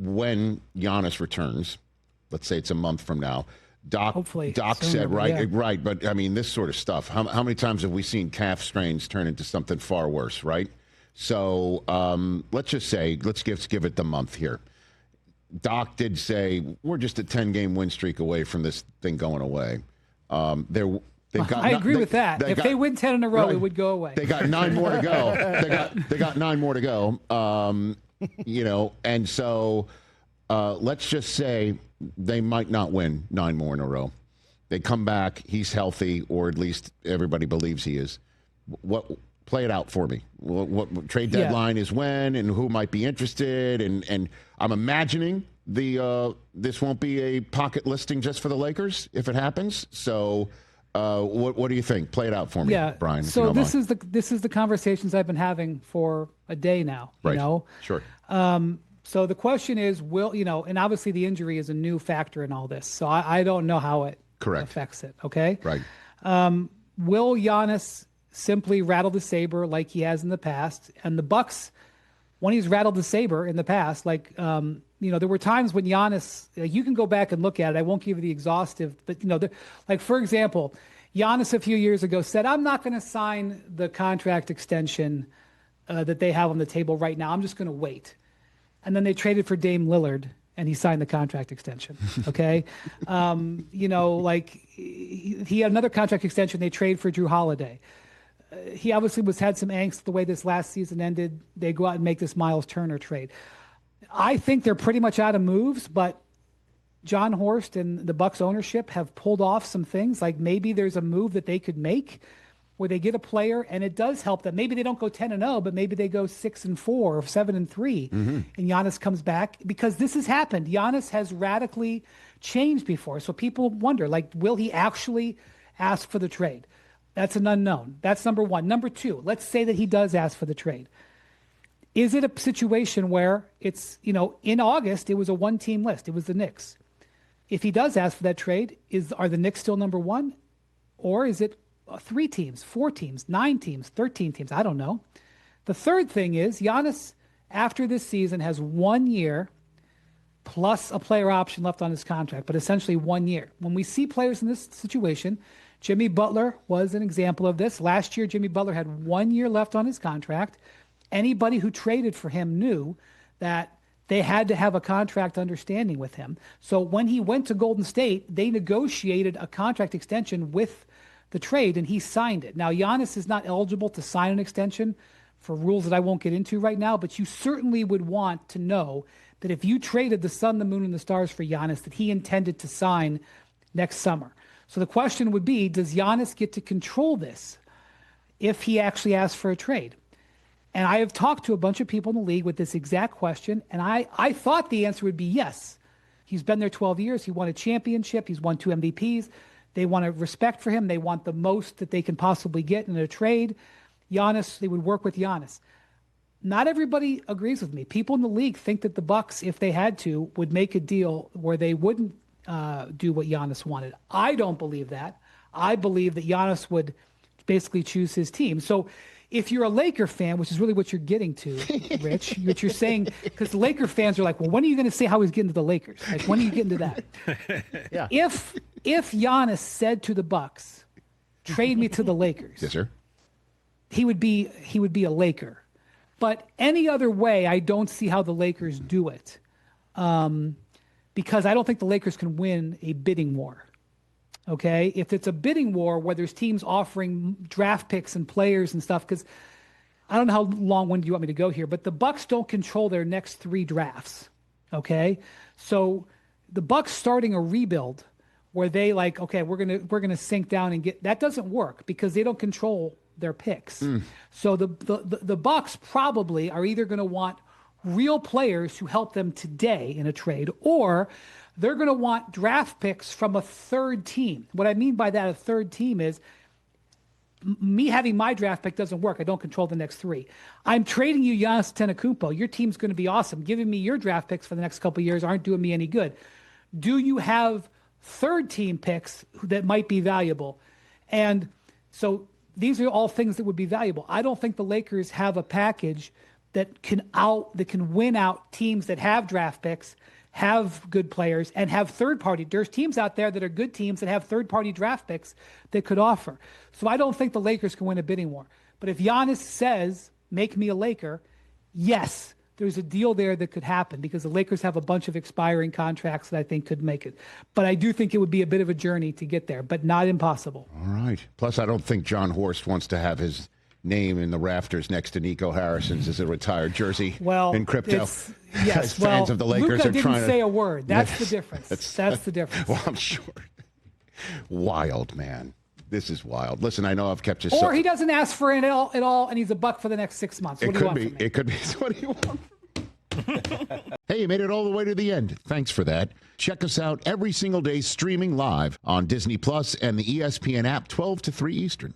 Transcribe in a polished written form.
when Giannis returns, let's say it's a month from now, Doc sooner, said, right, yeah. right. But I mean, this sort of stuff, how many times have we seen calf strains turn into something far worse, right? So let's just say, let's give it the month here. Doc did say, we're just a 10-game win streak away from this thing going away. I agree with that. If they win 10 in a row, right, it would go away. They got 9 more to go. They got 9 more to go. And so let's just say they might not win 9 more in a row. They come back, he's healthy, or at least everybody believes he is. Play it out for me. What trade deadline is when, and who might be interested, and I'm imagining this won't be a pocket listing just for the Lakers if it happens. So what do you think? Play it out for me, Brian. So this is the conversations I've been having for a day now. Right. You know? Sure. So the question is, and obviously the injury is a new factor in all this. So I don't know how it affects it. Okay. Right. Will Giannis simply rattle the saber like he has in the past? And the Bucks, when he's rattled the saber in the past, there were times when Giannis, you can go back and look at it. I won't give you the exhaustive, but for example, Giannis a few years ago said, "I'm not going to sign the contract extension that they have on the table right now. I'm just going to wait." And then they traded for Dame Lillard, and he signed the contract extension. Okay, he had another contract extension. They trade for Drew Holiday. He obviously had some angst the way this last season ended. They go out and make this Miles Turner trade. I think they're pretty much out of moves, but John Horst and the Bucks ownership have pulled off some things. Like maybe there's a move that they could make where they get a player, and it does help them. Maybe they don't go 10-0, but maybe they go 6-4 or 7-3, and Giannis comes back, because this has happened. Giannis has radically changed before, so people wonder, will he actually ask for the trade? That's an unknown. That's number one. Number two, let's say that he does ask for the trade. Is it a situation where it's, in August, it was a one-team list. It was the Knicks. If he does ask for that trade, are the Knicks still number one? Or is it 3 teams, 4 teams, 9 teams, 13 teams? I don't know. The third thing is Giannis, after this season, has 1 year plus a player option left on his contract, but essentially 1 year. When we see players in this situation, Jimmy Butler was an example of this. Last year, Jimmy Butler had 1 year left on his contract. Anybody who traded for him knew that they had to have a contract understanding with him. So when he went to Golden State, they negotiated a contract extension with the trade, and he signed it. Now, Giannis is not eligible to sign an extension for rules that I won't get into right now, but you certainly would want to know that if you traded the sun, the moon, and the stars for Giannis, that he intended to sign next summer. So the question would be, does Giannis get to control this if he actually asks for a trade? And I have talked to a bunch of people in the league with this exact question, and I thought the answer would be yes. He's been there 12 years. He won a championship. He's won 2 MVPs. They want to respect for him. They want the most that they can possibly get in a trade. Giannis, they would work with Giannis. Not everybody agrees with me. People in the league think that the Bucks, if they had to, would make a deal where they wouldn't do what Giannis wanted. I don't believe that. I believe that Giannis would basically choose his team. So if you're a Laker fan, which is really what you're getting to, Rich, what you're saying, because the Laker fans are like, well, when are you going to say how he's getting to the Lakers? Like, when are you getting to that? Yeah. If Giannis said to the Bucks, trade me to the Lakers, Yes, sir. he would be a Laker. But any other way, I don't see how the Lakers do it, because I don't think the Lakers can win a bidding war. Okay, if it's a bidding war where there's teams offering draft picks and players and stuff, because I don't know how long-winded you want me to go here, but the Bucks don't control their next 3 drafts. Okay, so the Bucks starting a rebuild where they okay, we're gonna sink down and get, that doesn't work because they don't control their picks. So the Bucks probably are either going to want real players who help them today in a trade, or they're going to want draft picks from a third team. What I mean by that, a third team, is me having my draft pick doesn't work. I don't control the next 3. I'm trading you Giannis Antetokounmpo. Your team's going to be awesome. Giving me your draft picks for the next couple of years aren't doing me any good. Do you have third team picks that might be valuable? And so these are all things that would be valuable. I don't think the Lakers have a package that can win out teams that have draft picks, have good players, and have third-party. There's teams out there that are good teams that have third-party draft picks that could offer. So I don't think the Lakers can win a bidding war. But if Giannis says, make me a Laker, yes, there's a deal there that could happen because the Lakers have a bunch of expiring contracts that I think could make it. But I do think it would be a bit of a journey to get there, but not impossible. All right. Plus, I don't think John Horst wants to have his name in the rafters next to Nico Harrison's as a retired jersey in crypto. Yes, fans of the Lakers Luka are didn't trying to say a word. That's the difference. That's the difference. Well, I'm sure. Wild, man. This is wild. Listen, I know I've kept you. Or he doesn't ask for it at all, and he's a buck for the next 6 months. What do you want from me? It could be. What do you want? Hey, you made it all the way to the end. Thanks for that. Check us out every single day streaming live on Disney Plus and the ESPN app 12 to 3 Eastern.